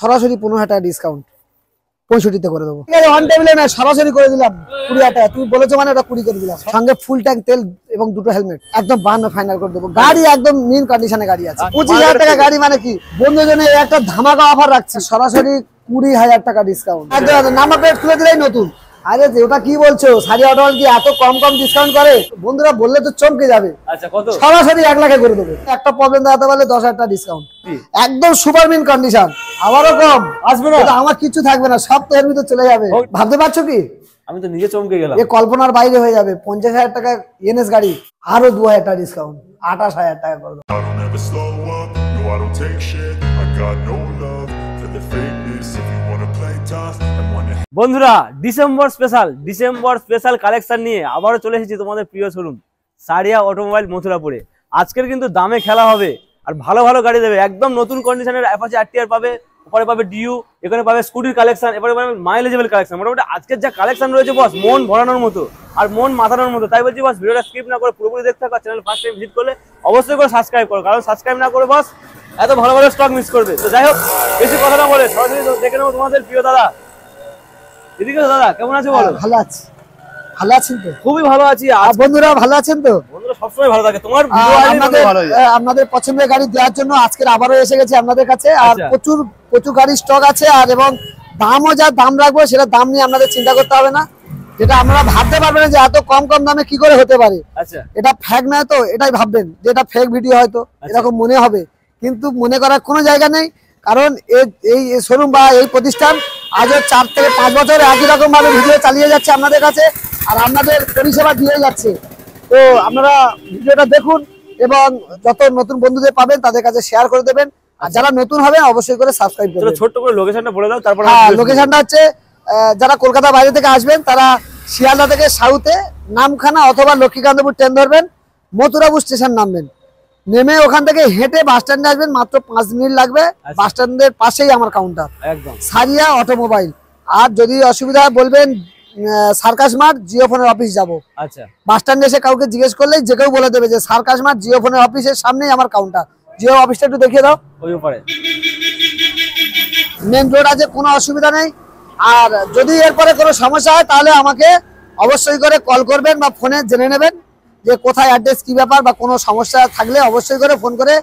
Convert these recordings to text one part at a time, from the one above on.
সরাসরি 15,000 টাকা ডিসকাউন্ট 65-তে করে দেবো। ঠিক আছে, অন টেবিলে না, সরাসরি করে দিলাম 20,000 টাকা। তুমি বলেছো মানে ওটা 20 করে দিলাম, সঙ্গে ফুল ট্যাঙ্ক তেল এবং 2টো হেলমেট, একদম 52 ফাইনাল করে দেবো। গাড়ি একদম মেন কন্ডিশনে গাড়ি আছে। 25,000 টাকা গাড়ি মানে কি বন্ধুদের জন্য একটা ধামাকা অফার রাখছি, সরাসরি 20,000 টাকা ডিসকাউন্ট। একদম নাম্বার প্লেট খুলে দিলেই নতুন। আরে ওটা কি বলছো, সারিয়া অটোমোবাইল কি এত কম ডিসকাউন্ট করে? বন্ধুরা বললে তো চমকে যাবে। আচ্ছা কত? সরাসরি 1 লাখে করে দেবো। একটা প্রবলেম দেখাতে পারলে 10,000 টাকা ডিসকাউন্ট, একদম সুপার মিন কন্ডিশন। আবারও কম আসবে না, আমার কিছু থাকবে না, সব তো এর ভিতরে চলে যাবে। ভাবতে পারছো কি? আমি তো নিজে চমকে গেলাম, এ কল্পনার বাইরে হয়ে যাবে। 50,000 টাকা এনএস গাড়ি, আরো 2,000 টাকা ডিসকাউন্ট, 28,000 টাকা করে দেবো। বন্ধুরা ডিসেম্বর স্পেশাল কালেকশন নিয়ে আবারও চলে এসেছি তোমাদের প্রিয় শোরুম সারিয়া অটোমোবাইল মথুরাপুরে। আজকের কিন্তু দামে খেলা হবে আর ভালো ভালো গাড়ি দেবে, একদম নতুন কন্ডিশনের অ্যাপাচি আরটিআর পাবে, উপরে পাবে ডিউ, এখানে পাবে স্কুটির কালেকশন, এরপরে পাবে মাইলেজেবল কালেকশন। মোটামুটি আজকের যা কালেকশন রয়েছে বস, মন ভরানোর মতো আর মন মাতানোর মতো। তাই বলছি বস, ভিডিওটা স্কিপ না করে পুরোপুরি দেখতে থাকো। চ্যানেল ফার্স্ট টাইম ভিজিট করলে অবশ্যই করে সাবস্ক্রাইব করো, কারণ সাবস্ক্রাইব না করে বস এত ভালো ভালো স্টক মিস করবে। তো যাই হোক, বেশি কথা না বলে সরাসরি দেখে নেবো তোমাদের প্রিয় দাদা। এদিকে দাদা কেমন আছে বলো? ভালো আছি, ভালো আছেন তো? খুবই ভালো আছি। আর বন্ধুরা ভালো আছেন তো? বন্ধুরা সবসময় ভালো থাকে, তোমার আপনাদের পছন্দের গাড়ি দেওয়ার জন্য আজকে আবারও এসে গেছি আপনাদের কাছে। আর প্রচুর গাড়ির স্টক আছে, আর এবং দামও যা দাম রাখবো সেটা দাম নিয়ে আপনাদের চিন্তা করতে হবে না। যেটা আপনারা ভাবতে পারবেন না যে এত কম দামে কি করে হতে পারে। আচ্ছা, এটা ফেক নয় তো, এটাই ভাববেন যে এটা ফেক ভিডিও, হয়তো এরকম মনে হবে, কিন্তু মনে করার কোনো জায়গা নেই। কারণ এই শোরুম বা এই প্রতিষ্ঠান আজও 4 থেকে 5 বছর একই রকম ভাবে ভিডিও চালিয়ে যাচ্ছে আপনাদের কাছে, আর আপনাদের পরিষেবা দিয়ে যাচ্ছে। তো আপনারা ভিডিওটা দেখুন এবং যত নতুন বন্ধুদের পাবেন তাদের কাছে শেয়ার করে দেবেন, আর যারা নতুন হবে অবশ্যই করে সাবস্ক্রাইব করবেন। ছোট্ট করে লোকেশনটা বলে দাও। তারপর লোকেশনটা হচ্ছে, যারা কলকাতা বাইরে থেকে আসবেন তারা শিয়ালদা থেকে সাউথে নামখানা অথবা লক্ষ্মীকান্তপুর ট্রেন ধরবেন, মথুরাপুর স্টেশন নামবেন, নেমে ওখান থেকে হেঁটে বাস স্ট্যান্ডে আসবেন, মাত্র 5 মিনিট লাগবে। বাস স্ট্যান্ডের পাশেই আমার কাউন্টার, একদম সারিয়া অটোমোবাইল। আর যদি অসুবিধা বলবেন সার্কাস মার্ট জিও ফোনের অফিস যাবো। আচ্ছা, বাস স্ট্যান্ডে এসে কাউকে জিজ্ঞেস করলেই যে কেউ বলে দেবে যে সার্কাস মার্ট জিও ফোনের অফিসের সামনেই আমার কাউন্টার। জিও অফিসটা একটু দেখিয়ে দাও, ওই উপরে মেন রোড আছে, কোনো অসুবিধা নেই। আর যদি এরপরে কোনো সমস্যা হয় তাহলে আমাকে অবশ্যই করে কল করবেন বা ফোনে জেনে নেবেন যে কোথায় অ্যাড্রেস, কি ব্যাপার, বা কোনো সমস্যা থাকলে অবশ্যই করে ফোন করে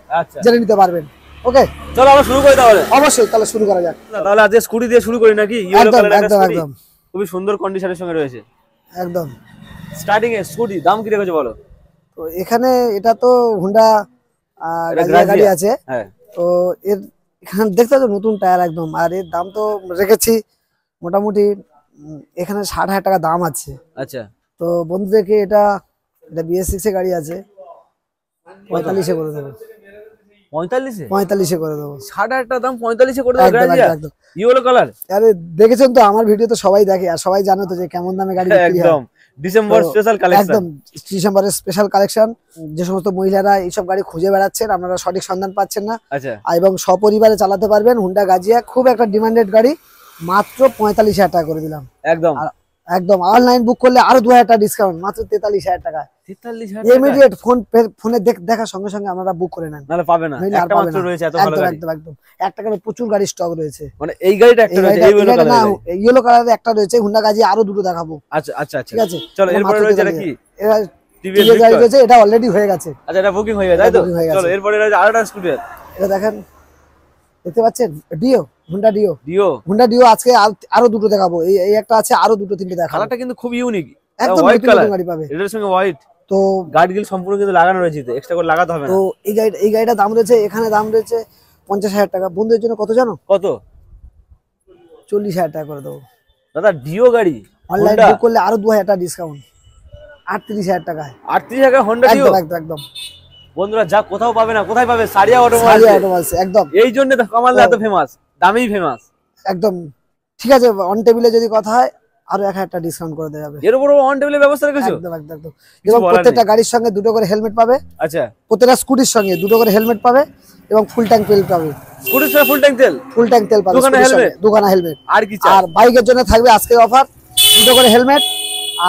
জেনে নিতে পারবেন। ওকে, চলো আমরা শুরু করি তাহলে। অবশ্যই, তাহলে শুরু করা যাক। তাহলে আজকে স্কুটি দিয়ে শুরু করি নাকি? একদম খুবই সুন্দর কন্ডিশনের সঙ্গে রয়েছে, একদম স্টার্টিং এ স্কুটি। দাম কি রেখেছো বলো? তো এখানে এটা তো হুন্ডা গাড়ি আছে, তো এর এখানে দেখতে পাচ্ছ নতুন টায়ার একদম। আর এর দাম তো রেখেছি মোটামুটি এখানে 60,000 টাকা দাম আছে। আচ্ছা, তো বন্ধুদেরকে এটা BS6 এর গাড়ি আছে, 45-এ করে দেবো। 45-এ করে দেবো। 60,000 টাকা দাম, 45-এ করে দেবো। Yellow colour. আরে দেখেছেন তো, আমার ভিডিও তো সবাই দেখে আর সবাই জানে তো যে কেমন দামে গাড়ি বিক্রি হয়। একদম ডিসেম্বর স্পেশাল কালেকশন, একদম ডিসেম্বরের স্পেশাল কালেকশন। যে সমস্ত মহিলারা এইসব গাড়ি খুঁজে বেড়াচ্ছেন, আপনারা সঠিক সন্ধান পাচ্ছেন না, এবং সপরিবারে চালাতে পারবেন হুন্ডা গাজিয়া, খুব একটা ডিমান্ডেড গাড়ি, মাত্র 45,000 টাকা করে দিলাম। একদম একদম অনলাইন বুক করলে আরো 2,000 টাকা ডিসকাউন্ট, মাত্র 43,000 টাকা। 43,000 ইমিডিয়েট ফোনে দেখার সঙ্গে সঙ্গে আপনারা বুক করে নেন, নালে পাবে না। একটা মাত্র রয়েছে, এত ভালো গাড়ি। একদম একটা করে প্রচুর গাড়ি স্টক রয়েছে। মানে এই গাড়িটা একটা রয়েছে, ইয়েলো কালারের একটা রয়েছে, হুন্ডা গাজি, আরো দুটো দেখাবো। আচ্ছা আচ্ছা ঠিক আছে, চলো এরপরে রয়েছে এটা কি? টিভিএস গাড়ি রয়েছে, এটা অলরেডি হয়ে গেছে। আচ্ছা, এটা বুকিং হয়ে গেছে তাই তো? চলো এরপরে রয়েছে আরেকটা স্কুটার। এটা দেখেন, দেখতে পাচ্ছেন হুন্ডা ডিও আজকে আরো দুটো দেখাবো। এই একটা আছে, আরো দুটো তিনটে দেখাবো। কালারটা কিন্তু খুব ইউনিক, একদম হোয়াইট কালার গাড়ি পাবে, এটার সঙ্গে হোয়াইট। তো গাড়িগুলো সম্পূর্ণ কিন্তু লাগানো রয়েছে, এক্সট্রা করে লাগাতে হবে না। তো এই গাড়িটার দাম রয়েছে, এখানে দাম রয়েছে 50,000 টাকা। বন্ধুদের জন্য কত জানো? কত? 40,000 টাকা করে দেবো দাদা। ডিও গাড়ি অনলাইন বুক করলে আরো 2,000 টাকা ডিসকাউন্ট, 38,000 টাকায়। 38,000 টাকা হোন্ডা ডিও, একদম বন্ধুরা যা কোথাও পাবে না। কোথায় পাবে? সারিয়া অটোমোবাইল। একদম এই জন্য তো কামাল এত ফেমাস, দামেই ফেমাস একদম। ঠিক আছে, অন টেবিলে যদি কথা হয় আরো 1,000 টাকা ডিসকাউন্ট করে দেওয়া যাবে। এর উপর অন টেবিলের ব্যবস্থা রেখেছো? একদম একদম একদম। এবং প্রত্যেকটা গাড়ির সঙ্গে দুটো করে হেলমেট পাবে। আচ্ছা, প্রত্যেকটা স্কুটির সঙ্গে দুটো করে হেলমেট পাবে এবং ফুল ট্যাঙ্ক তেল পাবে। স্কুটির সঙ্গে ফুল ট্যাঙ্ক তেল পাবে, দুখানা হেলমেট। আর কি? আর বাইকের জন্য থাকবে আজকের অফার, দুটো করে হেলমেট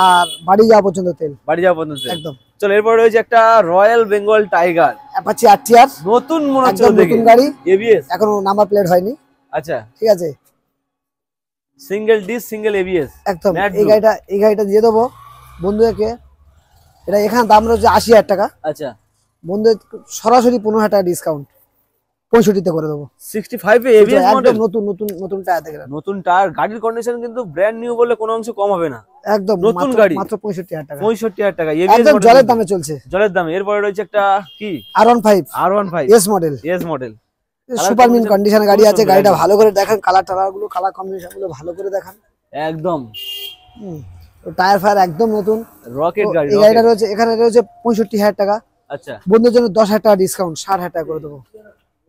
আর বাড়ি যাওয়া পর্যন্ত তেল। একদম। চলো এরপর রয়েছে একটা royal Bengal tiger Apache RTR, নতুন মনে হচ্ছে, নতুন গাড়ি, এবিএস, এখনো নাম্বার প্লেট হয়নি। আচ্ছা, ঠিক আছে, সিঙ্গেল ডিস সিঙ্গেল এবিএস একদম। এই গাড়িটা দিয়ে দেবো বন্ধুদেরকে। এটা এখানে দাম রয়েছে 80,000 টাকা। আচ্ছা, বন্ধুদের সরাসরি 15,000 টাকা ডিসকাউন্ট 65-তে করে দেবো। 65 এ এবিএস মডেল, নতুন টায়ার দেখে নতুন টায়ার। গাড়ির কন্ডিশন কিন্তু ব্র্যান্ড নিউ বলে কোনো অংশ কম হবে না, একদম নতুন গাড়ি, মাত্র 65,000 টাকা। 65,000 টাকা এবিএস একদম মডেল, জলের দামে চলছে, জলের দামে। এরপরে রয়েছে একটা কি R15 S model, super mint কন্ডিশনে গাড়ি আছে। গাড়িটা ভালো করে দেখেন, কালার কম্বিনেশন গুলো ভালো করে দেখান একদম। টায়ার ফায়ার একদম নতুন, রকেট গাড়ি। এই গাড়িটা রয়েছে এখানে রয়েছে 65,000 টাকা। আচ্ছা, বন্ধুদের জন্য 10,000 টাকা ডিসকাউন্ট, 60,000 টাকা করে দেবো।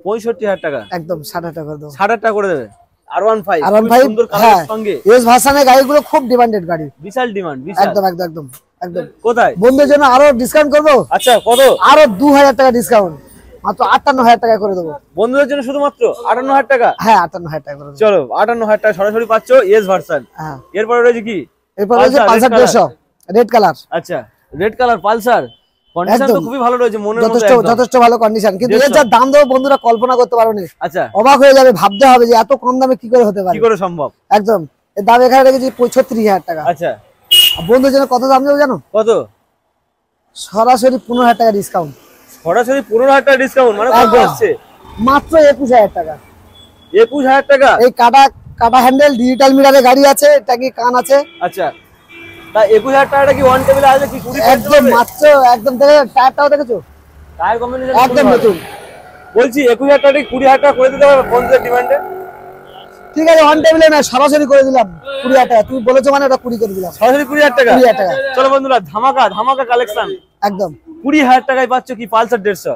65,000 টাকা একদম 60,000 টাকা করে দেবো। 60,000 টাকা করে দেবে। R15 সুন্দর হ্যাঁ, কালারের সঙ্গে এস ভার্সনের গাড়িগুলো খুব ডিমান্ডেড গাড়ি, বিশাল ডিমান্ড, বিশাল। একদম একদম একদম একদম। কোথায় বন্ধুদের জন্য আরো ডিসকাউন্ট করবো। আচ্ছা, কত? আরো 2,000 টাকা ডিসকাউন্ট, মাত্র 58,000 টাকা করে দেবো। বন্ধুদের জন্য শুধুমাত্র 58,000 টাকা। হ্যাঁ, 58,000 টাকা করে দেবো। চলো, 58,000 টাকা সরাসরি পাচ্ছ এস ভার্সন। হ্যাঁ, এরপরে রয়েছে কি? এরপর রয়েছে পালসার 150 রেড কালার। আচ্ছা, রেড কালার পালসার, কন্ডিশন তো খুবই ভালো রয়েছে, মনের মতো একদম যথেষ্ট ভালো কন্ডিশন। কিন্তু এর যা দাম দেবো বন্ধুরা কল্পনা করতে পারো না। আচ্ছা, অবাক হয়ে যাবে, ভাবতে হবে যে এত কম দামে কি করে হতে পারে, কি করে সম্ভব। একদম। এর দাম এখানে রেখেছি 35,000 টাকা। আচ্ছা, আর বন্ধুদের জন্য কত দাম দেবো জানো? কত? সরাসরি 15,000 টাকা ডিসকাউন্ট। সরাসরি 15,000 টাকা ডিসকাউন্ট, মানে কত আসছে? মাত্র 21,000 টাকা। 21,000 টাকা। এই কাটা হ্যান্ডেল, ডিজিটাল মিটারে গাড়ি আছে, টাকি কান আছে। আচ্ছা, তা 21,000 টাকাটা কি ওয়ান টেবিলে আসবে কি? একদম মাত্র, একদম। দেখো টায়ারটাও দেখেছো, টায়ার কম্বিনেশন একদম নতুন। বলছি 21,000 টাকা 20,000 টাকা করে দিতে পারবে বন্ধুদের ডিমান্ডে? ঠিক আছে, ওয়ান টেবিলে না, সরাসরি করে দিলাম 20,000 টাকা। তুমি বলেছো মানে ওটা 20 করে দিলাম, সরাসরি 20,000 টাকা। 20,000 টাকা। চলো বন্ধুরা, ধামাকা কালেকশন একদম 20,000 টাকায় পাচ্ছ কি পালসার 150।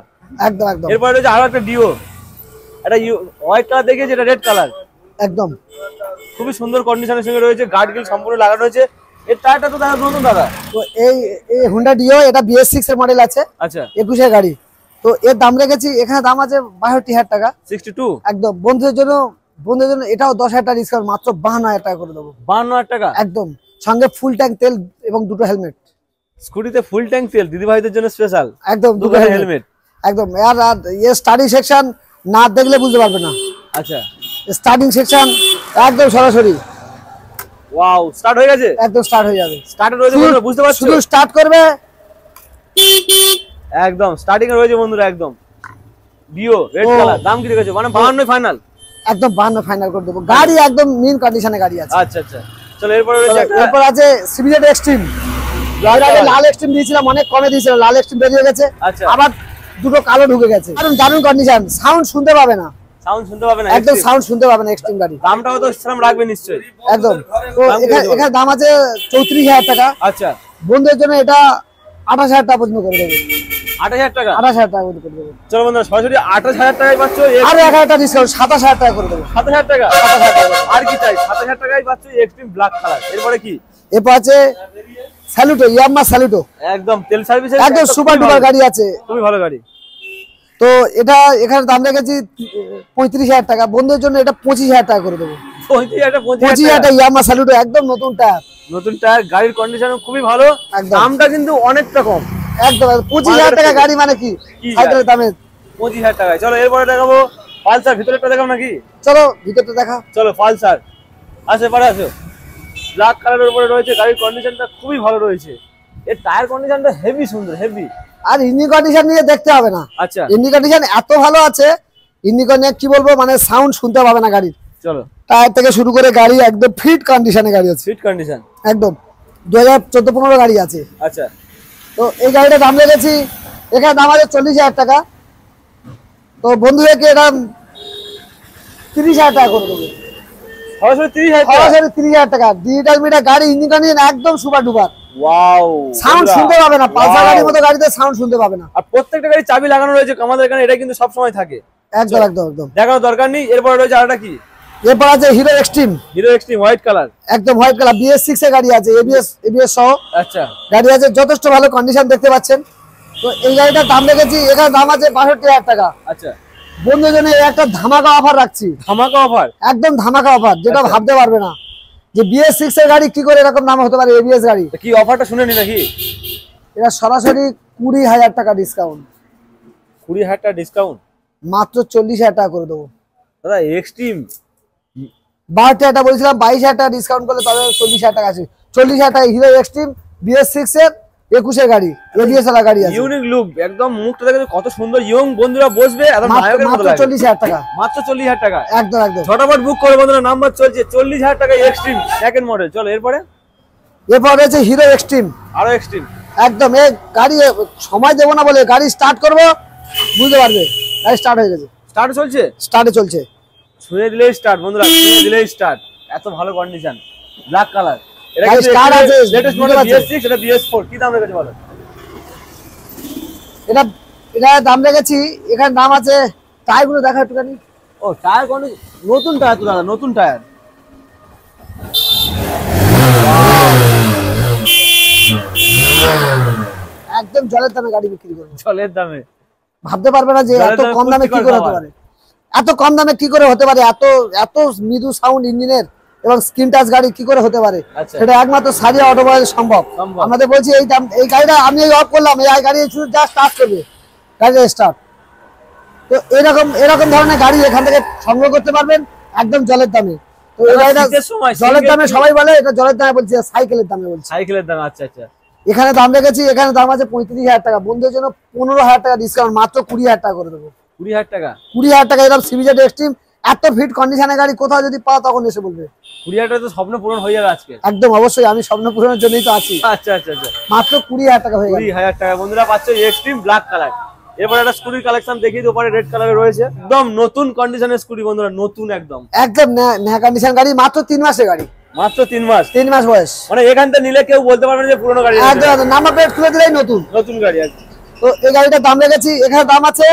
একদম একদম। এরপরে রয়েছে আরো একটা ডিও, এটা হোয়াইট কালার দেখে, যেটা রেড কালার, একদম খুবই সুন্দর কন্ডিশনের সঙ্গে রয়েছে, গার্ড গিল সম্পূর্ণ লাগানো হয়েছে। এর টায়ারটা তো দেখা নতুন দাদা। তো এই হুন্ডা ডিও, এটা BS6 এর মডেল আছে। আচ্ছা, 21 এর গাড়ি। তো এর দাম রেখেছি এখানে, দাম আছে 62,000 টাকা। 62 একদম। বন্ধুদের জন্য এটাও 10,000 টাকা ডিসকাউন্ট, মাত্র 52,000 টাকা করে দেবো। 52,000 টাকা একদম, সঙ্গে ফুল ট্যাঙ্ক তেল এবং দুটো হেলমেট। স্কুটিতে ফুল ট্যাঙ্ক তেল দিদি ভাইদের জন্য স্পেশাল, একদম দুটো হেলমেট। একদম। আর স্টার্টিং সেকশন না দেখলে বুঝতে পারবে না। আচ্ছা, স্টার্টিং সেকশন একদম সরাসরি। ওয়াও, স্টার্ট হয়ে গেছে, একদম স্টার্ট হয়ে যাবে। স্টার্ট রয়েছে বন্ধুরা, বুঝতে পারছো? শুধু স্টার্ট করবে, একদম স্টার্টিং এ রয়েছে বন্ধুরা, একদম ডিও রেড কালার। দাম কি রেখেছো? মানে 52 ফাইনাল। একদম 52 ফাইনাল করে দেবো। গাড়ি একদম মিন কন্ডিশনে গাড়ি আছে। আচ্ছা আচ্ছা, চলো এরপরে রয়েছে একটা, এরপর আছে সিবিজেড এক্সট্রিম। লাল এক্সট্রিম দিয়েছিলাম, অনেক কমে দিয়েছিলাম, লাল এক্সট্রিম বেরিয়ে গেছে। আচ্ছা, আবার দুটো কালো ঢুকে গেছে। দারুণ কন্ডিশন, সাউন্ড শুনতে পাবে না, সাউন্ড শুনতে পাবে না, একদম সাউন্ড শুনতে পাবে না এক্সট্রিম গাড়ি। দামটাও তো সেরকম রাখবে নিশ্চয়ই। একদম। তো এখানে দাম আছে 34,000 টাকা। আচ্ছা, বন্ধুদের জন্য এটা 28,000 টাকা পর্যন্ত করে দেবো। 28,000 টাকা। 28,000 টাকা পর্যন্ত করে দেবো। চলো বন্ধুরা, সরাসরি 28,000 টাকায় পাচ্ছ। আর 1,000 টাকা ডিসকাউন্ট, 27,000 টাকা করে দেবো। 27,000 টাকা। 27,000 টাকা আর কি চাই? 27,000 টাকায় পাচ্ছ এক্সট্রিম ব্ল্যাক কালার। এরপরে কি? এরপর আছে স্যালুটো, ইয়ামাহা স্যালুটো। একদম তেল সার্ভিস, একদম সুপার ডুপার গাড়ি আছে, খুবই ভালো গাড়ি। তো এটা এখানে দাম রেখেছি 35,000 টাকা। বন্ধুদের জন্য এটা 25,000 টাকা করে দেবো। 25,000 টাকা ইয়ামাহা স্যালুটো, একদম নতুন টায়ার। নতুন টায়ার, গাড়ির কন্ডিশন খুবই ভালো। দামটা কিন্তু অনেকটা কম, একদম। 25,000 টাকা গাড়ি মানে কি সাইকেলের দামে। 25,000 টাকায়। চলো এরপরে দেখাবো পালসার, ভিতরেরটা দেখাবো নাকি? চলো ভিতরটা দেখা। চলো পালসার, আসো পরে আসো। ব্ল্যাক কালারের উপরে রয়েছে, গাড়ির কন্ডিশনটা খুবই ভালো রয়েছে। এর টায়ার কন্ডিশনটা হেভি সুন্দর, হেভি। আর ইঞ্জিন কন্ডিশন নিয়ে দেখতে হবে না। আচ্ছা, ইঞ্জিন কন্ডিশন এত ভালো আছে, ইঞ্জিন কন্ডিশন কি বলবো, মানে সাউন্ড শুনতে পাবে না গাড়ির। চলো, টায়ার থেকে শুরু করে গাড়ি একদম ফিট কন্ডিশনে গাড়ি আছে, ফিট কন্ডিশন একদম 2014-15 গাড়ি আছে। আচ্ছা, তো এই গাড়িটার দাম রেখেছি এখানে, দাম আছে 40,000 টাকা। তো বন্ধুদেরকে এটা 30,000 টাকা করে দেবো। সরাসরি 30,000 টাকা। সরাসরি 30,000 টাকা। ডিজিটাল মিটার গাড়ি, ইঞ্জিন কন্ডিশন একদম সুপার ডুপার। ওয়াও, সাউন্ড শুনতে পাবে না, পালসার গাড়ির মতো গাড়িতে সাউন্ড শুনতে পাবে না। আর প্রত্যেকটা গাড়ি চাবি লাগানো রয়েছে আমাদের এখানে, এটা কিন্তু সব সময় থাকে। একদম একদম একদম। দেখার দরকার নেই। এরপরে রয়েছে আরেকটা কি? এরপর আছে Hero Xtreme. Hero Xtreme white colour, একদম হোয়াইট কালার, BS6 এর গাড়ি আছে, ABS সহ আচ্ছা গাড়ি আছে, যথেষ্ট ভালো কন্ডিশন দেখতে পাচ্ছেন। তো এই গাড়িটার দাম রেখেছি এখানে, দাম আছে 62,000 টাকা। আচ্ছা, বন্ধুদের জন্য একটা ধামাকা অফার রাখছি, ধামাকা অফার, একদম ধামাকা অফার, যেটা ভাবতে পারবে না যে BS6 এর গাড়ি কি করে এরকম নাম হতে পারে, ABS গাড়ি। কি অফারটা শুনে নি নাকি? এটা সরাসরি 20,000 টাকা ডিসকাউন্ট, 20,000 টাকা ডিসকাউন্ট, মাত্র 40,000 টাকা করে দেবো। দাদা এক্সট্রিম 12,000 টাকা বলেছিলাম, 22,000 টাকা ডিসকাউন্ট করলে তবে 40,000 টাকা আছে। 40,000 টাকা হিরো এক্সট্রিম BS6 এর 21 এর গাড়ি, ABS এর গাড়ি আছে। ইউনিক লুক, একদম মুখটা দেখে কত সুন্দর, ইয়ং বন্ধুরা বসবে একদম নায়কের মতো লাগে। 40,000 টাকা, মাত্র 40,000 টাকা। একদম একদম। ঝটাফট বুক করো বন্ধুরা, নাম্বার চলছে 40,000 টাকা এক্সট্রিম সেকেন্ড মডেল। চলো এরপরে আছে হিরো এক্সট্রিম, আরো এক্সট্রিম। একদম এই গাড়ি সময় দেবো না বলে গাড়ি স্টার্ট করবো, বুঝতে পারবে গাড়ি স্টার্ট হয়ে গেছে। স্টার্ট চলছে, স্টার্টে চলছে, ছুঁয়ে দিলেই স্টার্ট বন্ধুরা, ছুঁয়ে দিলেই স্টার্ট। এত ভালো কন্ডিশন, ব্ল্যাক কালার। এটা গাড়ি কিন্তু স্টার্ট আছে, লেটেস্ট মডেল BS6, এটা BS4। কি দাম রেখেছে বলো? এটা এটা দাম রেখেছি, এখানে দাম আছে। টায়ারগুলো দেখা একটুখানি। ও টায়ার কন্ডিশন, নতুন টায়ার তো দাদা, নতুন টায়ার। একদম জলের দামে গাড়ি বিক্রি করবো। জলের দামে, ভাবতে পারবে না যে এত কম দামে কি করে হতে পারে, এত কম দামে কি করে হতে পারে, এত এত মৃদু সাউন্ড ইঞ্জিনের এবং স্ক্রিন টাচ গাড়ি কি করে হতে পারে, সেটা একমাত্র সারিয়া অটোমোবাইল সম্ভব। আমাদের বলছি এই দাম, এই গাড়িটা আমি অফ করলাম, এই গাড়ি শুধু জাস্ট স্টার্ট করবে, গাড়িটা স্টার্ট। তো এরকম এরকম ধরনের গাড়ি এখান থেকে সংগ্রহ করতে পারবেন একদম জলের দামে। তো এই গাড়িটা জলের দামে, সবাই বলে এটা জলের দামে, বলছি সাইকেলের দামে বলছি। সাইকেলের দাম, আচ্ছা আচ্ছা। এখানে দাম রেখেছি, এখানে দাম আছে 35,000 টাকা, বন্ধুদের জন্য 15,000 টাকা ডিসকাউন্ট, মাত্র 20,000 টাকা করে দেবো। 20,000 টাকা, 20,000 টাকা এরকম সিবিজেড এক্সট্রিম এত ফিট কন্ডিশনের গাড়ি কোথাও যদি পাও তখন এসে বলবে। 20,000 টাকা তো স্বপ্ন পূরণ হয়ে যাবে আজকে। একদম অবশ্যই, আমি স্বপ্ন পূরণের জন্যই তো আছি। আচ্ছা আচ্ছা আচ্ছা, মাত্র 20,000 টাকা হয়ে গেল। 20,000 টাকা বন্ধুরা পাচ্ছ এক্সট্রিম ব্ল্যাক কালার। এরপর একটা স্কুটির কালেকশন দেখিয়ে দিই, উপরে রেড কালারে রয়েছে, একদম নতুন কন্ডিশনের স্কুটি বন্ধুরা, নতুন একদম একদম নয়া কন্ডিশন গাড়ি, মাত্র 3 মাসের গাড়ি, মাত্র 3 মাস। 3 মাস বয়স, মানে এখান থেকে নিলে কেউ বলতে পারবে না যে পুরনো গাড়ি। একদম নাম্বার প্লেট খুলে দিলেই নতুন, নতুন গাড়ি আছে। তো এই গাড়িটার দাম রেখেছি, এখানে দাম আছে,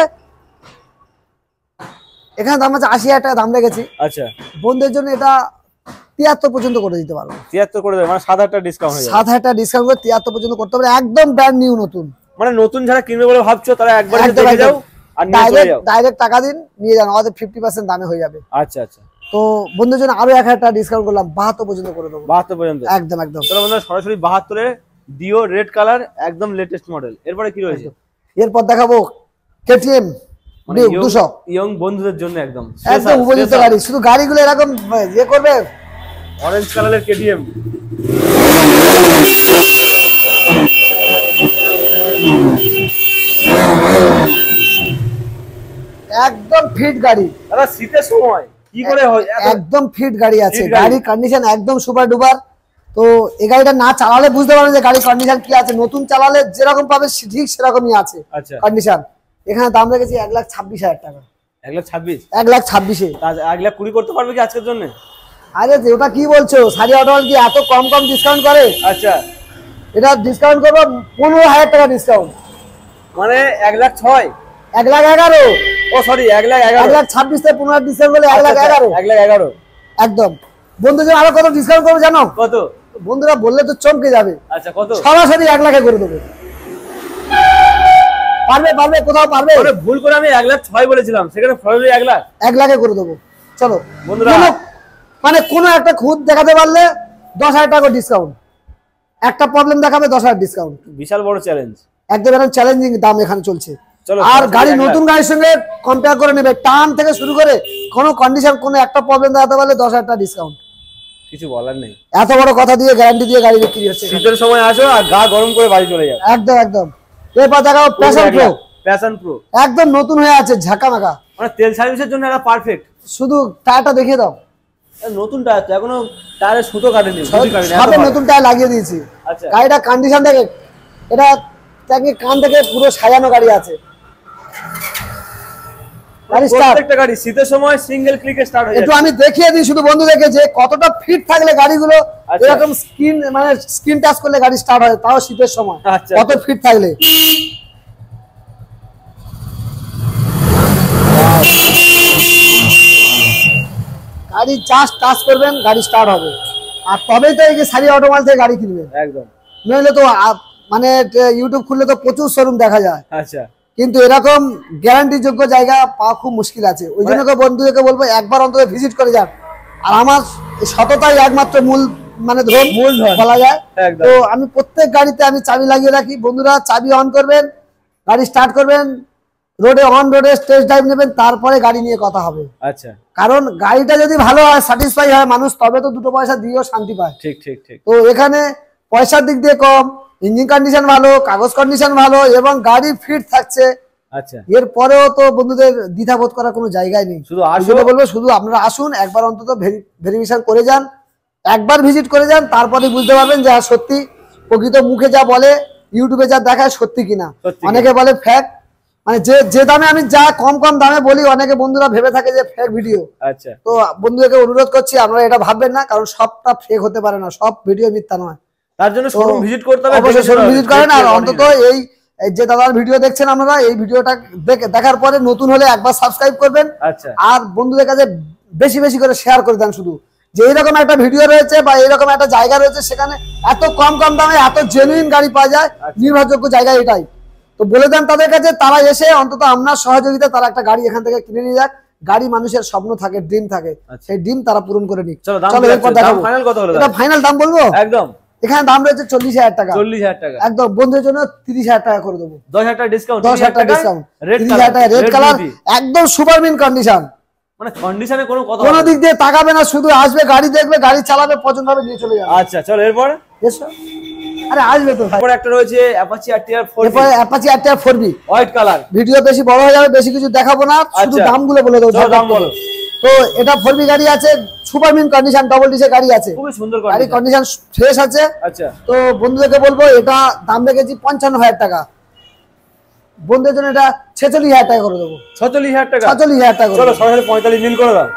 এখানে দাম আছে 80,000 টাকা দাম রেখেছি। আচ্ছা, বন্ধুদের জন্য এটা 73 পর্যন্ত করে দিতে পারবো। 73 করে দেবে, মানে 7,000 টাকা ডিসকাউন্ট হয়ে যাবে। 7,000 টাকা ডিসকাউন্ট করে 73 পর্যন্ত করতে পারবে, একদম ব্র্যান্ড নিউ নতুন। মানে নতুন যারা কিনবে বলে ভাবছো তারা একবার দেখে যাও আর নিয়ে চলে যাও, ডাইরেক্ট টাকা দিন নিয়ে যান, আমাদের 50% দামে হয়ে যাবে। আচ্ছা আচ্ছা। তো বন্ধুদের জন্য আরো 1,000 টাকা ডিসকাউন্ট করলাম, 72 পর্যন্ত করে দেবো। 72 পর্যন্ত, একদম একদম। তাহলে বন্ধুরা সরাসরি 72 ডিও রেড কালার, একদম লেটেস্ট মডেল। এরপরে কি রয়েছে? এরপর দেখাবো KTM মানে ডিউক 200, ইয়ং বন্ধুদের জন্য একদম একদম উপযুক্ত গাড়ি। শুধু গাড়িগুলো এরকম ইয়ে করবে, অরেঞ্জ কালারের KTM, একদম ফিট গাড়ি। দাদা শীতের সময় কি করে হয়, একদম ফিট গাড়ি আছে, ফিট গাড়ি। গাড়ির কন্ডিশন একদম সুপার ডুপার। তো এই গাড়িটা না চালালে বুঝতে পারবেন যে গাড়ির কন্ডিশন কি আছে, নতুন চালালে যেরকম পাবে ঠিক সেরকমই আছে আচ্ছা, কন্ডিশন। এখানে দাম রেখেছি 1,26,000 টাকা, 1,26,000। 1,26,000। 1,20,000 করতে পারবে কি আজকের জন্য? আরে ওটা কি বলছো, সারিয়া অটোমোবাইল কি এত কম কম ডিসকাউন্ট করে? আচ্ছা, এটা ডিসকাউন্ট করবো 15,000 টাকা ডিসকাউন্ট, মানে 1,06,000। 1,11,000। ও সরি, 1,11,000। 1,26,000 থেকে 15 ডিসকাউন্ট করলে 1,11,000। 1,11,000 একদম। বন্ধুদের আরো কত ডিসকাউন্ট করবো জানো? কত? বন্ধুরা বললে তো চমকে যাবে। আচ্ছা কত? সরাসরি 1,00,000 করে দেবো। পারবে পারবে, কোথাও পারবে? মানে ভুল করে আমি 1,06,000 বলেছিলাম, সেখানে সরাসরি 1,00,000। 1,00,000 করে দেবো। চলো বন্ধুরা, মানে কোনো একটা খুদ দেখাতে পারলে 10,000 টাকা ডিসকাউন্ট, একটা প্রবলেম দেখাবে 10,000 ডিসকাউন্ট, বিশাল বড় চ্যালেঞ্জ, একদম এরকম চ্যালেঞ্জিং দাম এখানে চলছে। চলো, আর গাড়ি নতুন গাড়ির সঙ্গে কম্পেয়ার করে নেবে, টার্ন থেকে শুরু করে কোনো কন্ডিশন, কোনো একটা প্রবলেম দেখাতে পারলে 10,000 টাকা ডিসকাউন্ট। কিছু বলার নেই, এত বড় কথা দিয়ে গ্যারান্টি দিয়ে গাড়ি বিক্রি হচ্ছে। শীতের সময় আসো আর গা গরম করে বাড়ি চলে যাও। একদম একদম। এরপর দেখাবো প্যাশন প্রো, প্যাশন প্রো, একদম নতুন হয়ে আছে, ঝাঁকামাকা, মানে তেল সার্ভিসের জন্য এটা পারফেক্ট। শুধু টায়ারটা দেখিয়ে দাও, নতুন টায়ার তো, এখনো টায়ারের সুতো কাটেনি, সুতো কাটেনি, এত সবে ভালো। নতুন টায়ার লাগিয়ে দিয়েছি। আচ্ছা, গাড়িটা কন্ডিশন দেখে, এটা তাকে কান থেকে পুরো সাজানো গাড়ি আছে। গাড়ি স্টার্ট, প্রত্যেকটা গাড়ি শীতের সময় সিঙ্গেল ক্লিকে স্টার্ট হয়ে একটু যায়। আমি দেখিয়ে দিই শুধু বন্ধুদেরকে যে কতটা ফিট থাকলে গাড়িগুলো আচ্ছা। এরকম স্ক্রিন, মানে স্ক্রিন টাচ করলে গাড়ি স্টার্ট হয়, তাও শীতের সময়। আচ্ছা, কত ফিট থাকলে। গাড়ি জাস্ট টাচ করবেন, গাড়ি স্টার্ট হবে, আর তবেই তো এই যে সারিয়া অটোমোবাইল থেকে গাড়ি কিনবেন। একদম, নইলে তো মানে ইউটিউব খুললে তো প্রচুর শোরুম দেখা যায়, আচ্ছা, কিন্তু এরকম গ্যারান্টি যোগ্য জায়গা পাওয়া খুব মুশকিল আছে। ওই জন্য বন্ধুদেরকে বলবো একবার অন্তত ভিজিট করে যান। আর আমার সততাই একমাত্র মূল, মানে ধরুন মূলধন বলা যায়। একদম। তো আমি প্রত্যেক গাড়িতে আমি চাবি লাগিয়ে রাখি, বন্ধুরা চাবি অন করবেন, গাড়ি স্টার্ট করবেন, রোডে অন রোডে টেস্ট ড্রাইভ নেবেন, তারপরে গাড়ি নিয়ে কথা হবে। আচ্ছা, কারণ গাড়িটা যদি ভালো হয়, স্যাটিসফাই হয় মানুষ, তবে তো দুটো পয়সা দিয়েও শান্তি পায়। ঠিক ঠিক ঠিক। তো এখানে পয়সার দিক দিয়ে কম, ইঞ্জিন কন্ডিশন ভালো, কাগজ কন্ডিশন ভালো এবং গাড়ি ফিট থাকছে। আচ্ছা, এরপরেও তো বন্ধুদের দ্বিধাবোধ করার কোনো জায়গায় নেই। শুধু আসলে বলবো শুধু আপনারা আসুন, একবার অন্তত ভেরিফিকেশন করে যান, একবার ভিজিট করে যান, তারপরে বুঝতে পারবেন যে সত্যি প্রকৃত মুখে যা বলে, ইউটিউবে যা দেখায় সত্যি কিনা। অনেকে বলে ফ্যাক্ট, মানে যে দামে আমি যা কম দামে বলি, অনেকে বন্ধুরা ভেবে থাকে যে ফেক ভিডিও। আচ্ছা, তো বন্ধুদেরকে অনুরোধ করছি আপনারা এটা ভাববেন না, কারণ সবটা ফেক হতে পারে না, সব ভিডিও মিথ্যা নয়। তার জন্য শোরুম ভিজিট করতে হবে, অবশ্যই শোরুম ভিজিট করেন। আর অন্তত এই যে দাদার ভিডিও দেখছেন আপনারা, এই ভিডিওটা দেখার পরে নতুন হলে একবার সাবস্ক্রাইব করবেন। আচ্ছা, আর বন্ধুদের কাছে বেশি বেশি করে শেয়ার করে দেন, শুধু যে এরকম একটা ভিডিও রয়েছে বা এরকম একটা জায়গা রয়েছে, সেখানে এত কম দামে এত জেনুইন গাড়ি পাওয়া যায়, নির্ভরযোগ্য জায়গা এটাই। তো বলে দেন তাদের কাছে, তারা এসে অন্তত আপনার সহযোগিতা তারা একটা গাড়ি এখান থেকে কিনে নিয়ে যাক। গাড়ি মানুষের স্বপ্ন থাকে, ড্রিম থাকে, সেই ড্রিম তারা পূরণ করে নিক। চলো এরপর দেখাবো ফাইনাল কত হলো, এটা ফাইনাল দাম বলবো একদম। এখানে দাম রয়েছে 40,000 টাকা। 40,000 টাকা একদম বন্ধুদের জন্য 30,000 টাকা করে দেবো। 10,000 টাকা ডিসকাউন্ট, 10,000 টাকা ডিসকাউন্ট, 30,000 টাকা রেড কালার, একদম সুপার মিন কন্ডিশন। মানে কন্ডিশনে কোনো কথা কোনো দিক দিয়ে তাকাবে না, শুধু আসবে, গাড়ি দেখবে, গাড়ি চালাবে, পছন্দ হবে, নিয়ে চলে যাবে। আচ্ছা, চলো এরপর। আরে আসবে তো। তারপর একটা রয়েছে অ্যাপাচি RTR 4B, এরপর Apache RTR 4B white colour. Video বেশি বড় হয়ে যাবে, বেশি কিছু দেখাবো না, শুধু দামগুলো বলে দেবো। দাম বলো। তো এটা 4B গাড়ি আছে, সুপার মিন কন্ডিশন, ডবল ডিসের গাড়ি আছে, খুবই সুন্দর গাড়ি কন্ডিশন ফ্রেশ আছে। আচ্ছা, তো বন্ধুদেরকে বলবো এটা দাম রেখেছি 55,000 টাকা। বন্ধুদের জন্য এটা 46,000 টাকা করে দেবো। 46,000 টাকা, 46,000 টাকা। চলো সরাসরি 45 মিল করে দাও।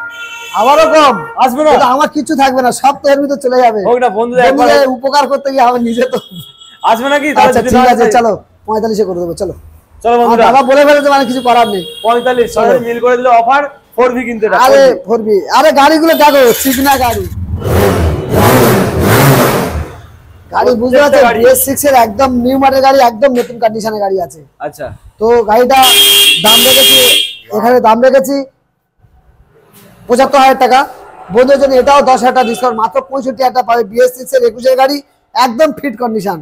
আবারও কম আসবে না, আমার কিছু থাকবে না, সব তো এর ভিতরে চলে যাবে। হোক না বন্ধুদের উপকার করতে গিয়ে আমার নিজে তো আসবে নাকি। আচ্ছা ঠিক আছে, চলো 45 করে দেবো। চলো চলো বন্ধুরা, দাদা বলে ফেলেছে, মানে কিছু করার নেই। 45 সরাসরি মিল করে দিলে অফার 4B কিনতে। আরে 4B, আরে গাড়িগুলো দেখো, চিকনা গাড়ি, গাড়ি বুঝতে পারছো, BS6 এর একদম নিউ মডেল গাড়ি, একদম নতুন কন্ডিশনের গাড়ি আছে। আচ্ছা, তো গাড়িটা দাম রেখেছি, এখানে দাম রেখেছি 75,000 টাকা। বন্ধুদের জন্য এটাও 10,000 টাকা ডিসকাউন্ট, মাত্র 65,000 টাকা পাবে। BS6 এর 21 এর গাড়ি, একদম ফিট কন্ডিশন,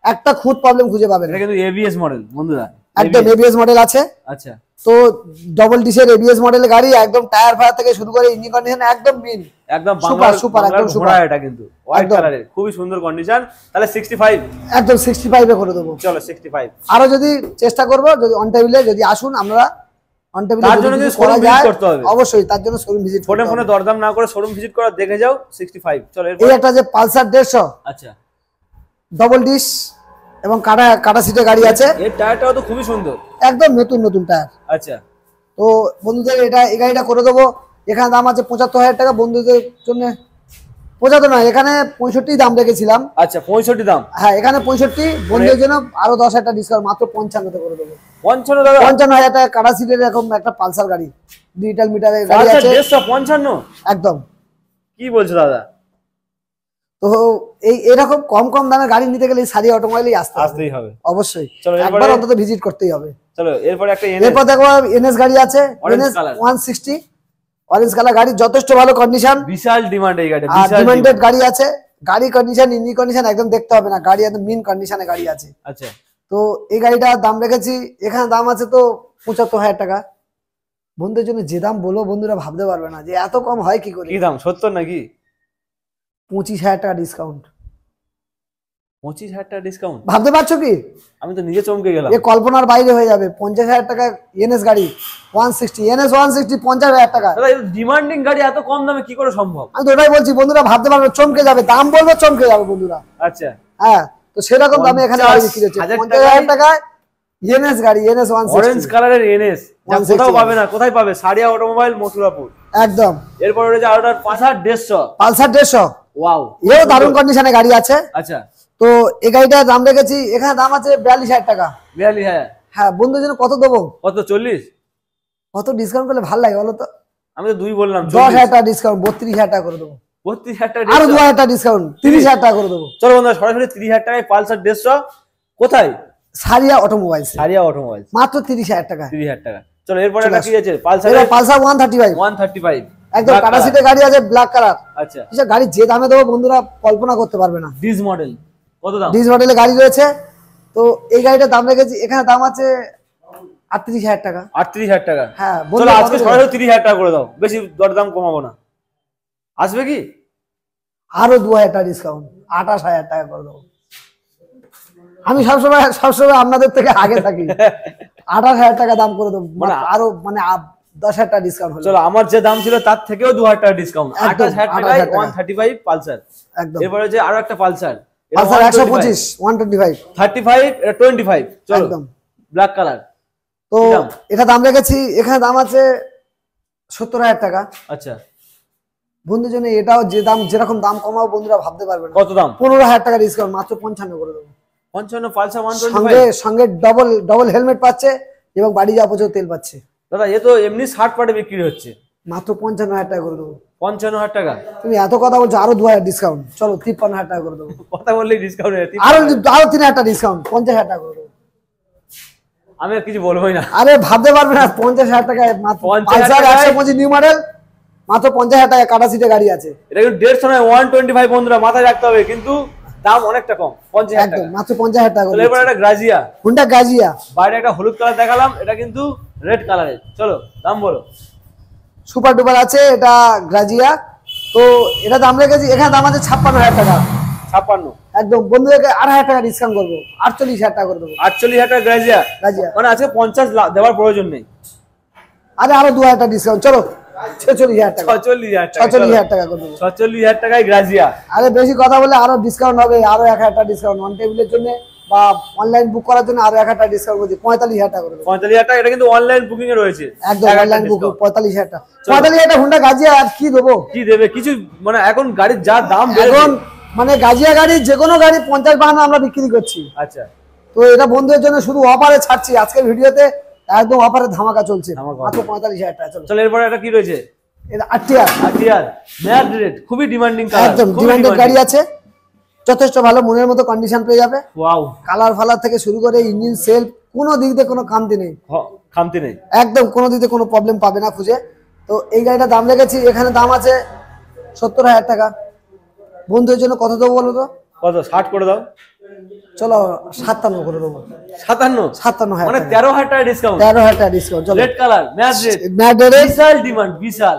একটা খুদ প্রবলেম খুঁজে পাবেন। এটা কিন্তু ABS মডেল বন্ধুরা, একদম ABS মডেল আছে। আচ্ছা, তো ডবল ডিসের ABS মডেলের গাড়ি, একদম টায়ার ফায়ার থেকে শুরু করে ইঞ্জিন কন্ডিশন একদম মিন, একদম সুপার সুপার, একদম সুপার। এটা কিন্তু হোয়াইট কালারের, খুবই সুন্দর কন্ডিশন। তাহলে 65, একদম 65 এ করে দেবো। চলো 65। আরো যদি চেষ্টা করব, যদি অন টেবিলে যদি আসুন, আমরা অন টেবিলে তার জন্য যদি শোরুম ভিজিট করতে হবে, অবশ্যই তার জন্য শোরুম ভিজিট করতে হবে। ফোনে দরদাম না করে শোরুম ভিজিট করে দেখে যাও। 65। চলো এরপর এই একটা যে পালসার 150, আচ্ছা, ডবল ডিস এবং কাটা সিটের গাড়ি আছে। এর টায়ারটাও তো খুবই সুন্দর, একদম নতুন টায়ার। আচ্ছা, তো বন্ধুদের এই গাড়িটা করে দেবো। এখানে দাম আছে 75,000 টাকা। বন্ধুদের জন্য 75 নয়, এখানে 65 দাম রেখেছিলাম। আচ্ছা 65 দাম, হ্যাঁ এখানে 65। বন্ধুদের জন্য আরো 10,000 টাকা ডিসকাউন্ট, মাত্র 55 তে করে দেবো। 55 দাদা, 55,000 টাকা কাটা সিটের এরকম একটা পালসার গাড়ি, ডিজিটাল মিটারের গাড়ি আছে। 155 একদম, কি বলছো দাদা? তো এরকম কম দামে গাড়ি নিতে গেলে সারিয়া অটোমোবাইলই আসতেই হবে অবশ্যই। একবার অন্তত ভিজিট করতেই হবে। চলো এরপর একটা এরপর দেখো এনএস গাড়ি আছে, এনএস 160 অরেঞ্জ কালার গাড়ি, যথেষ্ট ভালো কন্ডিশন, বিশাল ডিমান্ড এই গাড়ি, বিশাল ডিমান্ডেড গাড়ি আছে। গাড়ি কন্ডিশন, ইঞ্জিন কন্ডিশন একদম দেখতে হবে না, গাড়ি একদম মিন কন্ডিশনে গাড়ি আছে। আচ্ছা, তো এই গাড়িটার দাম রেখেছি, এখানে দাম আছে তো 75,000 টাকা। বন্ধুদের জন্য যে দাম বলো, বন্ধুরা ভাবতে পারবে না যে এত কম হয় কি করে। কি দাম 70 নাকি? 25,000 টাকা ডিসকাউন্ট। 25,000 টাকা ডিসকাউন্ট, ভাবতে পারছো কি? আমি তো নিজে চমকে গেলাম, এ কল্পনার বাইরে হয়ে যাবে। 50,000 টাকা এনএস গাড়ি 160, এনএস 160 50,000 টাকা। দাদা এই ডিমান্ডিং গাড়ি এত কম দামে কি করে সম্ভব? আমি তো ওটাই বলছি, বন্ধুরা ভাবতে পারবে, চমকে যাবে, দাম বলবো চমকে যাবে বন্ধুরা। আচ্ছা, হ্যাঁ, তো সেরকম দামে এখানে গাড়ি বিক্রি হচ্ছে 50,000 টাকায় এনএস গাড়ি, এনএস 160 অরেঞ্জ কালারের এনএস, যা কোথাও পাবে না। কোথায় পাবে? সারিয়া অটোমোবাইল, মথুরাপুর। একদম। এরপর রয়েছে আরোটার পালসার 150, পালসার 150, ওয়াও, এও দারুণ কন্ডিশনে গাড়ি আছে। আচ্ছা, তো এই গাড়িটার দাম রেখেছি, এখানে দাম আছে 42,000 টাকা। 42,000, হ্যাঁ, বন্ধুদের জন্য কত দেবো? কত? 40? কত ডিসকাউন্ট করলে ভালো লাগে বলো তো? আমি তো 2 বললাম। 10,000 টাকা ডিসকাউন্ট, 32,000 টাকা করে দেবো। 32,000 টাকা, আরো 2,000 টাকা ডিসকাউন্ট, 30,000 টাকা করে দেবো। চলো বন্ধুরা, সরাসরি 30,000 টাকায় পালসার 150। কোথায়? সারিয়া অটোমোবাইলস, সারিয়া অটোমোবাইল, মাত্র 30,000 টাকা। 30,000 টাকা। চলো এরপরে একটা কি আছে? পালসার 135, 135, একদম কাটা সিটের গাড়ি আছে, ব্ল্যাক কালার। আচ্ছা, এই গাড়ি যে দামে দেবো বন্ধুরা কল্পনা করতে পারবে না। ডিস মডেল, কত দাম? ডিস মডেলের গাড়ি রয়েছে। তো এই গাড়িটার দাম রেখেছি, এখানে দাম আছে 38,000 টাকা। 38,000 টাকা। হ্যাঁ চলো আজকে সরাসরি 30,000 টাকা করে দাও, বেশি দরদাম কমাবো না। আসবে কি? আরো 2,000 টাকা ডিসকাউন্ট, 28,000 টাকা করে দেবো। আমি সবসময় আপনাদের থেকে আগে থাকি। 28,000 টাকা দাম করে দেবো, আরো মানে 10,000 টাকা ডিসকাউন্ট হলো। চলো আমার যে দাম ছিল তার থেকেও 2,000 টাকা ডিসকাউন্ট। 28,000 টাকায় 135 পালসার। একদম। এরপরে যে আরো একটা পালসার, পালসার 125 125 35 এটা 25। চলো একদম ব্ল্যাক কালার। তো এটা দাম রেখেছি, এখানে দাম আছে 70,000 টাকা। আচ্ছা বন্ধুর জন্য এটাও যে দাম, যেরকম দাম কমাও বন্ধুরা ভাবতে পারবে না। কত দাম? 15,000 টাকা ডিসকাউন্ট, মাত্র 55 করে দেবো। 55 পালসার 125। সঙ্গে ডবল হেলমেট পাচ্ছে এবং বাড়ি যাওয়া পর্যন্ত তেল পাচ্ছে। দাদা এ তো এমনি 60 পাটে বিক্রি হচ্ছে, মাত্র 55,000 টাকা করে দেবো। 55,000 টাকা। তুমি এত কথা বলছো, আরো 2,000 ডিসকাউন্ট, চলো 53,000 টাকা করে দেবো। কথা বললেই ডিসকাউন্ট। আরো 3,000 টাকা ডিসকাউন্ট, 50,000 টাকা করে দেবো। আমি আর কিছু বলবোই না। আরে ভাবতে পারবে না, 50,000 টাকায় মাত্র 125 নিউ মডেল, মাত্র 50,000 টাকা কাটা সিটে গাড়ি আছে। এটা কিন্তু 150 নয় 125 বন্ধুরা, মাথায় রাখতে হবে, কিন্তু দাম অনেকটা কম, 50,000 টাকা। মাত্র 50,000 টাকা। চলো এবার একটা গ্রাজিয়া, হুন্ডা গ্রাজিয়া। বাইরে একটা হলুদ কালার দেখালাম, এটা কিন্তু রেড কালারের। চলো দাম বলো। সুপার ডুপার আছে এটা গ্রাজিয়া। তো এটা দাম রেখেছি, এখানে দাম আছে 56,000 টাকা। 56 একদম বন্ধুদেরকে 8,000 টাকা ডিসকাউন্ট করবো, 48,000 টাকা করে দেবো। 48,000 টাকা গ্রাজিয়া। মানে আজকে 50 দেওয়ার প্রয়োজন নেই। আরে আরো 2,000 টাকা ডিসকাউন্ট, চলো 46,000 টাকা। 46,000 টাকা করে দেবো। 46,000 টাকায় গ্রাজিয়া। আরে বেশি কথা বলে আরো ডিসকাউন্ট হবে, আরো 1,000 টাকা ডিসকাউন্ট অন টেবিলের জন্য বা অনলাইন বুক করার জন্য আরো 1,000 টাকা ডিসকাউন্ট করছি, 45,000 টাকা করে দেবো। 45,000 টাকা। এটা কিন্তু অনলাইন বুকিং এ রয়েছে। একদম অনলাইন বুকিং 45,000 টাকা। 45,000 টাকা হুন্ডা গাজিয়া, আর কি দেবো? কি দেবে কিছু, মানে এখন গাড়ির যা দাম এখন মানে গাজিয়া গাড়ি, যে কোনো গাড়ি 50-52 আমরা বিক্রি করছি। আচ্ছা তো এটা বন্ধুদের জন্য শুধু অফারে ছাড়ছি আজকের ভিডিওতে, একদম অফারে ধামাকা চলছে, মাত্র 45,000 টাকা। চলো এরপর এটা কি রয়েছে? এটা আরটিআর। ম্যাট রেড, খুবই ডিমান্ডিং কালার, একদম ডিমান্ডেড গাড়ি আছে, যথেষ্ট ভালো মনের মতো কন্ডিশন পেয়ে যাবে। ওয়াও, কালার ফালার থেকে শুরু করে ইঞ্জিন সেলফ, কোনো দিক দিয়ে কোনো খামতি নেই, খামতি নেই একদম কোনো দিক দিয়ে কোনো প্রবলেম পাবে না খুঁজে। তো এই গাড়িটা দাম রেখেছি, এখানে দাম আছে 70,000 টাকা। বন্ধুদের জন্য কত দেবো বলো তো? কত? 60 করে দাও। চলো 57 করে দেবো। 57 মানে 13,000 টাকা ডিসকাউন্ট। 13,000 টাকা ডিসকাউন্ট। চলো রেড কালার ম্যাট রেড, বিশাল ডিমান্ড, বিশাল।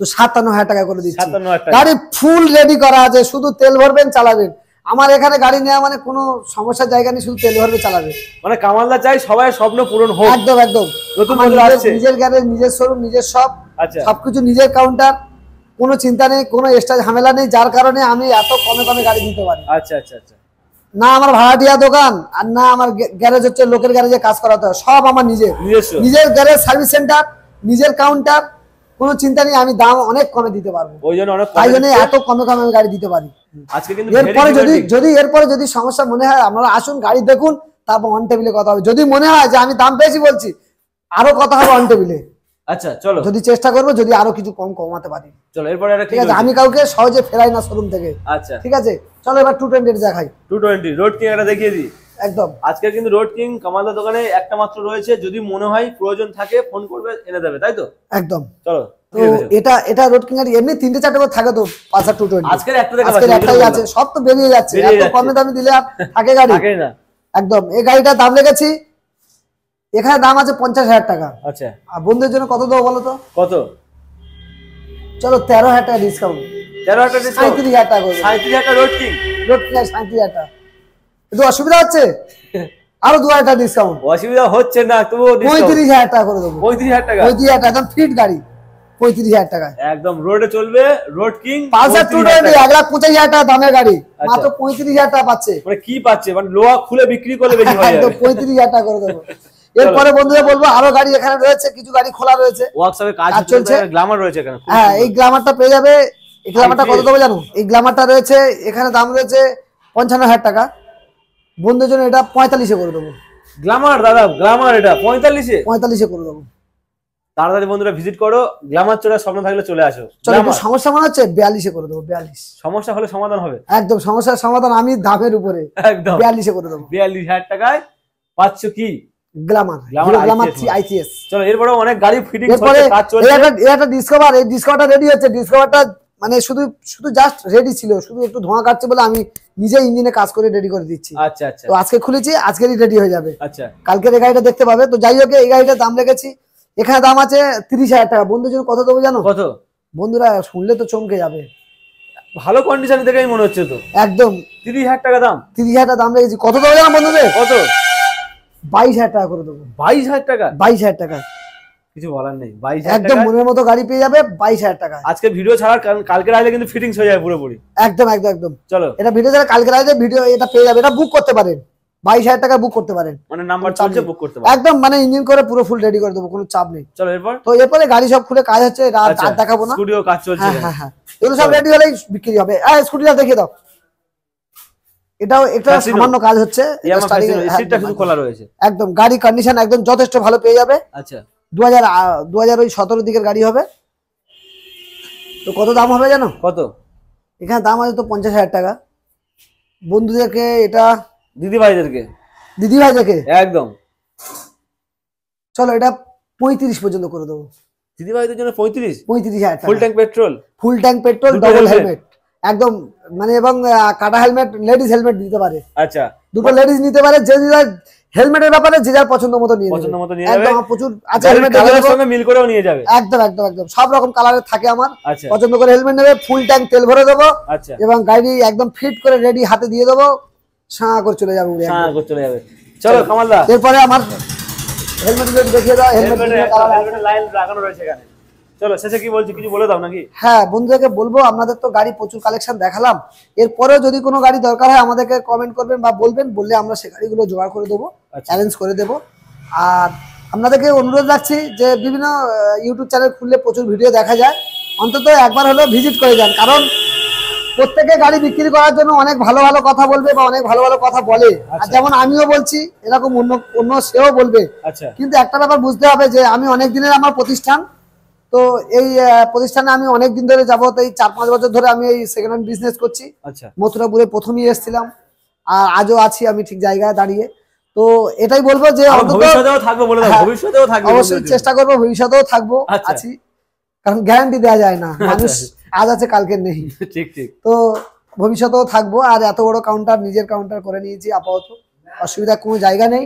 তো 57,000 টাকা করে দিচ্ছি। 57,000 টাকা। গাড়ি ফুল রেডি করা আছে, শুধু তেল ভরবেন চালাবেন। আমার এখানে গাড়ি নেওয়া মানে কোনো সমস্যার জায়গা নেই, শুধু তেল ভরবে চালাবে। মানে কামালদা চাই সবাই স্বপ্ন পূরণ হোক। একদম একদম। নতুন মডেল আসছে, নিজের গ্যারেজ, নিজের শোরুম, নিজের সব, আচ্ছা সবকিছু নিজের কাউন্টার, কোনো চিন্তা নেই, কোনো এক্সট্রা ঝামেলা নেই, যার কারণে আমি এত কমে কমে গাড়ি দিতে পারি। আচ্ছা আচ্ছা আচ্ছা। না আমার ভাড়াটিয়া দোকান, আর না আমার গ্যারেজ হচ্ছে লোকের গ্যারেজে কাজ করাতে হয়, সব আমার নিজের গ্যারেজ, সার্ভিস সেন্টার, নিজের কাউন্টার, কোনো চিন্তা নেই, আমি দাম অনেক কমে দিতে পারবো। ওই জন্য অনেক তাই জন্য এত কমে কমে আমি গাড়ি দিতে পারি। আজকে কিন্তু এরপরে যদি সমস্যা মনে হয়, আপনারা আসুন, গাড়ি দেখুন, তারপর অন টেবিলে কথা হবে। যদি মনে হয় যে আমি দাম বেশি বলছি, আরো কথা হবে অন টেবিলে। আচ্ছা চলো, যদি চেষ্টা করবো, যদি আরো কিছু কমাতে পারি। চলো এরপরে এটা ঠিক আছে, আমি কাউকে সহজে ফেরাই না শোরুম থেকে। আচ্ছা ঠিক আছে, চলো এবার 220 দেখাই। 220 রোড কিং এটা দেখিয়ে দিই। একদম আজকে কিন্তু রোড কিং কামালদা দোকানে একটা মাত্র রয়েছে, যদি মনে হয় প্রয়োজন থাকে ফোন করবে, এনে দেবে, তাই তো? একদম। চলো তো এটা রোড কিং এর এমনি 3-4টা করে থাকে তো, পালসার 220 আজকের একটা দেখা আজকের একটাই আছে, সব তো বেরিয়ে যাচ্ছে। এত কমে দামে দিলে আর থাকে গাড়ি? থাকে না। একদম। এই গাড়িটার দাম রেখেছি, এখানে দাম আছে 50,000 টাকা। আচ্ছা, আর বন্ধুদের জন্য কত দেবো বলো তো? কত? চলো 13,000 টাকা ডিসকাউন্ট। 13,000 টাকা ডিসকাউন্ট, 37,000 টাকা করে। 37,000 টাকা রোড কিং। 37,000 টাকা। একটু অসুবিধা হচ্ছে, আরো 2,000 টাকা ডিসকাউন্ট। অসুবিধা হচ্ছে না, তবুও 35,000 টাকা করে দেবো। 35,000 টাকা। 35,000 টাকা, একদম ফিট গাড়ি, 35,000 টাকা। একদম রোডে চলবে, রোড কিং। পালসার 220 1,25,000 টাকা দামের গাড়ি, মাত্র 35,000 টাকা পাচ্ছে। মানে কি পাচ্ছে? মানে লোহা খুলে বিক্রি করলে বেশি হয়ে যাবে। একদম 35,000 টাকা করে দেবো। এরপরে বন্ধুদের বলবো, আরো গাড়ি এখানে রয়েছে, কিছু গাড়ি খোলা রয়েছে, ওয়ার্কশপে কাজ চলছে, গ্ল্যামার রয়েছে এখানে। হ্যাঁ, এই গ্ল্যামারটা পেয়ে যাবে। এই গ্ল্যামারটা কত দেবো জানো? এই গ্ল্যামারটা রয়েছে এখানে, দাম রয়েছে 55,000 টাকা। বন্ধুদের জন্য এটা 45-এ করে দেবো। গ্ল্যামার দাদা, গ্ল্যামার এটা 45-এ করে দেবো। তাড়াতাড়ি বন্ধুরা ভিজিট করো, গ্ল্যামার চড়ার স্বপ্ন থাকলে চলে আসো। চলো, সমস্যা মনে হচ্ছে 42-এ করে দেবো। 42 সমস্যা হলে সমাধান হবে। একদম, সমস্যার সমাধান আমি দামের উপরে। একদম 42-এ করে দেবো। 42,000 টাকায় পাচ্ছ কি? Glamour 3 ICS। চলো এরপরে অনেক গাড়ি ফিটিং এরপরে কাজ চলছে। এটা ডিসকভার, এই ডিসকভারটা রেডি হচ্ছে। ডিসকভারটা মানে শুধু শুধু জাস্ট রেডি ছিল, শুধু একটু ধোঁয়া কাটছে বলে আমি নিজে ইঞ্জিনে কাজ করে রেডি করে দিচ্ছি। আচ্ছা আচ্ছা তো আজকে খুলেছি, আজকেরই রেডি হয়ে যাবে। আচ্ছা কালকের এই গাড়িটা দেখতে পাবে। তো যাই হোক, এই গাড়িটার দাম রেখেছি, এখানে দাম আছে 30,000 টাকা। বন্ধুর জন্য কত দেবো জানো? কত? বন্ধুরা শুনলে তো চমকে যাবে। ভালো কন্ডিশন দেখেই মনে হচ্ছে তো। একদম 30,000 টাকা দাম। 30,000 টাকা দাম রেখেছি। কত দেবো জানো বন্ধুদের? কত? 22,000 টাকা করে দেবো। 22,000 টাকা? 22,000 টাকা, কিছু বলার নেই। 22,000 একদম টাকা মনের মতো গাড়ি পেয়ে যাবে 22,000 টাকা। আজকে ভিডিও ছাড়ার কারণ কালকে আসলে কিন্তু ফিটিংস হয়ে যাবে পুরোপুরি। একদম একদম একদম। চলো, এটা ভিডিও যারা কালকে আসবে ভিডিও এটা পেয়ে যাবে। এটা বুক করতে পারেন, 22,000 টাকা বুক করতে পারেন। মানে নাম্বার চলছে, বুক করতে পারো একদম, মানে ইঞ্জিন করে পুরো ফুল রেডি করে দেবো, কোনো চাপ নেই। চলো এরপর। তো এরপরে গাড়ি সব খুলে কাজ হচ্ছে, রাত আচ্ছা, দেখাবো না। স্টুডিও কাজ চলছে। হ্যাঁ হ্যাঁ হ্যাঁ, এগুলো সব রেডি হলেই বিক্রি হবে। স্কুটিটা দেখিয়ে দাও। এটাও একটা সামান্য কাজ হচ্ছে, সিটটা শুধু খোলা রয়েছে। একদম গাড়ি কন্ডিশন একদম যথেষ্ট ভালো পেয়ে যাবে। আচ্ছা, 2017 দিকের গাড়ি হবে। তো কত দাম হবে জানো? কত? এখানে দাম আছে তো 50,000 টাকা। বন্ধুদেরকে এটা, দিদি ভাইদেরকে, দিদি ভাইদেরকে একদম চলো এটা 35 পর্যন্ত করে দেবো। দিদি ভাইদের জন্য 35,000 টাকা। Full tank petrol, full tank petrol, দুটো ডবল helmet। হেলমেট একদম, মানে এবং কাটা হেলমেট, লেডিস হেলমেট দিতে পারে। আচ্ছা, দুটো লেডিস নিতে পারে। যে যার হেলমেটের ব্যাপারে যে যার পছন্দ মতো নিয়ে পছন্দ নেবে। মতো নিয়ে যাবে। একদম প্রচুর আছে গাড়ির হেলমেট, কালারের সঙ্গে মিল করেও নিয়ে যাবে। একদম একদম একদম সব রকম কালারের থাকে আমার। আচ্ছা পছন্দ করে হেলমেট নেবে, ফুল ট্যাঙ্ক তেল ভরে দেবো আচ্ছা, এবং গাড়ি একদম ফিট করে রেডি হাতে দিয়ে দেবো, সাঁ করে চলে যাবে উড়ে একদম। হ্যাঁ, চলে যাবে। চলো কামালদা, এরপরে আমার হেলমেট দেখিয়ে দাও। হেলমেটের লাইন লাগানো রয়েছে এখানে। চলো শেষে কি বলছি, কিছু বলে দাও নাকি? হ্যাঁ, বন্ধুদেরকে বলবো আপনাদের তো গাড়ি প্রচুর কালেকশন দেখালাম। এরপরেও যদি কোনো গাড়ি দরকার হয় আমাদেরকে কমেন্ট করবেন বা বলবেন, বললে আমরা সেই গাড়িগুলো জোগাড় করে দেবো, আচ্ছা। অ্যারেঞ্জ করে দেবো। আর আপনাদেরকে অনুরোধ রাখছি যে বিভিন্ন ইউটিউব চ্যানেল খুললে প্রচুর ভিডিও দেখা যায়, অন্তত একবার হলেও ভিজিট করে যান। কারণ প্রত্যেকে গাড়ি বিক্রি করার জন্য অনেক ভালো ভালো কথা বলবে বা অনেক ভালো ভালো কথা বলে। আর যেমন আমিও বলছি, এরকম অন্য সেও বলবে। আচ্ছা, কিন্তু একটা ব্যাপার বুঝতে হবে যে আমি অনেক দিনের আমার প্রতিষ্ঠান, তো এই প্রতিষ্ঠানে আমি অনেক দিন ধরে যাবো, এই 4-5 বছর ধরে আমি এই সেকেন্ড হ্যান্ড বিজনেস করছি। আচ্ছা, মথুরাপুরে প্রথমেই এসেছিলাম আর আজও আছি আমি ঠিক জায়গায় দাঁড়িয়ে। তো এটাই বলবো যে ভবিষ্যতেও থাকবো, বলে দাও। ভবিষ্যতেও থাকবো, অবশ্যই চেষ্টা করবো, ভবিষ্যতেও থাকবো, আছি। কারণ গ্যারান্টি দেওয়া যায় না, মানুষ আজ আছে কালকে নেই। ঠিক ঠিক। তো ভবিষ্যতেও থাকবো। আর এত বড় কাউন্টার, নিজের কাউন্টার করে নিয়েছি, আপাতত অসুবিধা কোনো জায়গা নেই।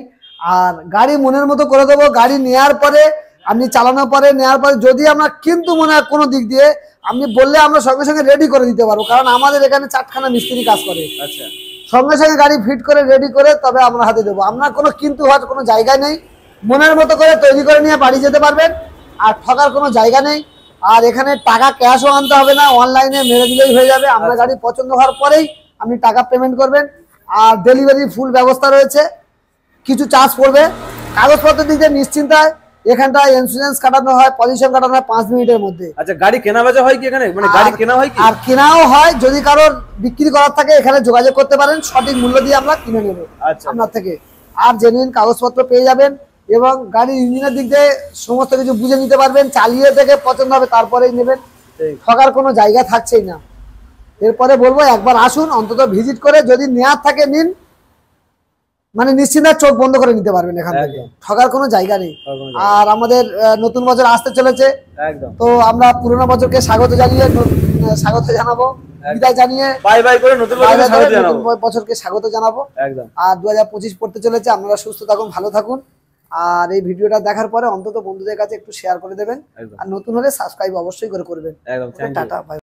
আর গাড়ি মনের মতো করে দেবো। গাড়ি নেওয়ার পরে, আপনি চালানোর পরে, নেওয়ার পরে যদি আমরা কিন্তু মনে হয় কোনো দিক দিয়ে আপনি বললে আমরা সঙ্গে সঙ্গে রেডি করে দিতে পারবো। কারণ আমাদের এখানে 4খানা মিস্ত্রি কাজ করে। আচ্ছা, সঙ্গে সঙ্গে গাড়ি ফিট করে রেডি করে তবে আমরা হাতে দেবো। আমরা কোনো কিন্তু হওয়ার কোনো জায়গা নেই। মনের মতো করে তৈরি করে নিয়ে বাড়ি যেতে পারবেন, আর ঠকার কোনো জায়গা নেই। আর এখানে টাকা ক্যাশও আনতে হবে না, অনলাইনে মেরে দিলেই হয়ে যাবে। আমরা গাড়ি পছন্দ হওয়ার পরেই আপনি টাকা পেমেন্ট করবেন। আর ডেলিভারি ফুল ব্যবস্থা রয়েছে, কিছু চার্জ পড়বে। কাগজপত্র দিতে নিশ্চিন্তায়। এখানটায় ইন্স্যুরেন্স কাটানো হয়, পজিশন কাটানো হয় 5 মিনিটের মধ্যে। আচ্ছা, গাড়ি কেনা বেচা হয় কি এখানে? মানে গাড়ি কেনা হয় কি? আর কেনাও হয়, যদি কারোর বিক্রি করার থাকে এখানে যোগাযোগ করতে পারেন, সঠিক মূল্য দিয়ে আমরা কিনে নেব আচ্ছা, আপনার থেকে। আর জেনুইন কাগজপত্র পেয়ে যাবেন এবং গাড়ির ইঞ্জিনের দিক দিয়ে সমস্ত কিছু বুঝে নিতে পারবেন। চালিয়ে থেকে পছন্দ হবে তারপরেই নেবেন, ঠকার কোনো জায়গা থাকছেই না। এরপরে বলবো একবার আসুন, অন্তত ভিজিট করে যদি নেওয়ার থাকে নিন, মানে নিশ্চিন্তে চোখ বন্ধ করে নিতে পারবেন এখান থেকে, ঠকার কোনো জায়গা নেই। আর আমাদের নতুন বছর আসতে চলেছে, একদম। তো আমরা পুরোনো বছরকে স্বাগত জানাবো, বিদায় জানিয়ে বাই বাই করে নতুন বছরকে স্বাগত জানাবো। একদম। আর 2025 পড়তে চলেছে, আপনারা সুস্থ থাকুন, ভালো থাকুন। আর এই ভিডিওটা দেখার পরে অন্তত বন্ধুদের কাছে একটু শেয়ার করে দেবেন। আর নতুন হলে সাবস্ক্রাইব অবশ্যই করবেন। একদম। Tata, by.